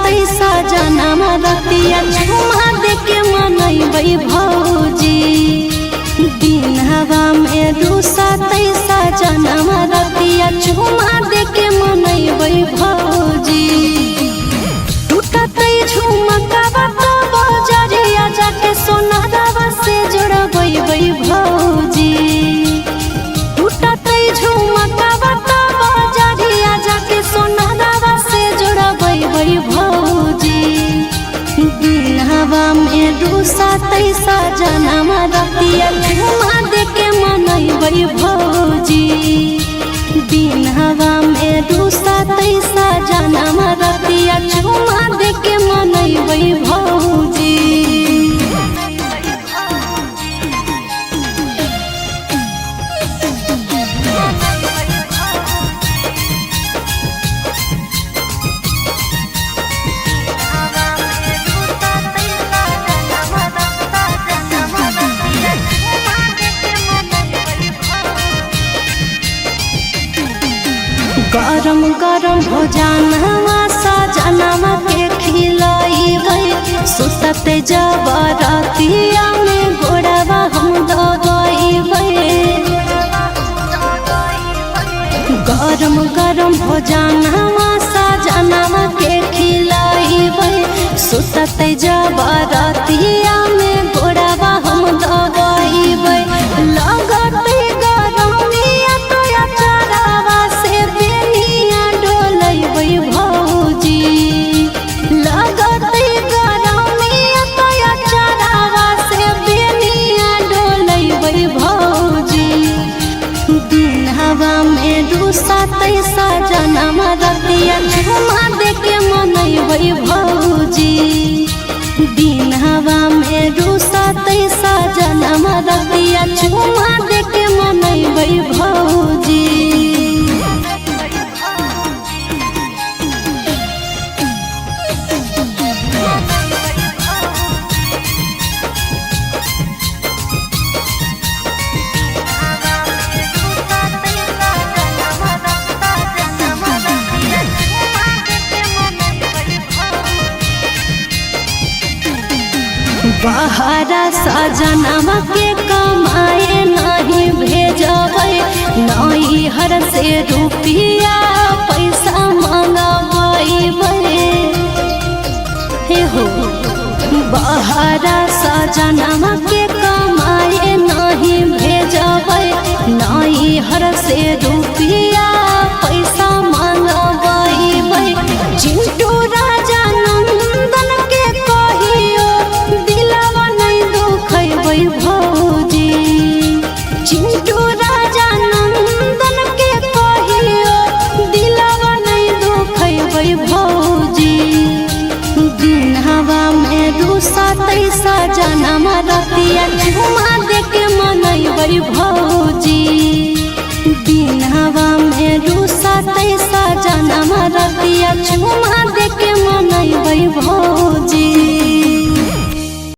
तैसा जनम रतिया झुमा देके मनैबै भौजी दिनवा में रूसा तैसा जनम रतिया झुमा देके मनैबै भौजी टूटतै झुमकावा तो बजरिया जाके सोनारवा से जोड़बै भौजी टूटतै झुमकावा तो बजरिया जाके सोनारवा से जोड़बै भौजी दिनवा में रूसा तैसा जनम रतिया झुमा देके मनैबै भौजी दिनवा में रूसा तैसा जनम रतिया झुमा देके मनैबै भौजी। गरम गरम भोजनवा सजनवा के खिलैबै सुतते जब रतिया में गोड़वा हम दबैबै गरम गरम भोजनवा सजनवा के खिलैबै सुतते जब रतिया में गोड़वा हम दबैबै लगते गरमिया तो अचारवा से बेनिया डोलैबै भौजी लगते गरमिया तो अचारवा से बेनिया डोलैबै भौजी दिनवा में रूसा तैसा जनम रतिया झुमा देके मनैबै भौजी दिनवा में रूसा तैसा जनम रतिया झुमा देके मनैबै भौजी। बहरा सजनवा के कमाए नहीं भेजबै नैहर से रुपया पैसा मंगबै हे हो बहरा सजनवा के कमाए नहीं भेजबै नैहर से रुपया पैसा मंगबै चिंटू राजा नंदन के कहियो दिलवा नहीं दुखैबै भौजी चिंटू राजा नंदन के कहियो दिलवा नहीं दुखैबै भौजी दिनवा में रूसा तैसा जनम रतिया झुमा देके मनैबै भौजी दिनवा में रूसा तैसा जनम रतिया झुमा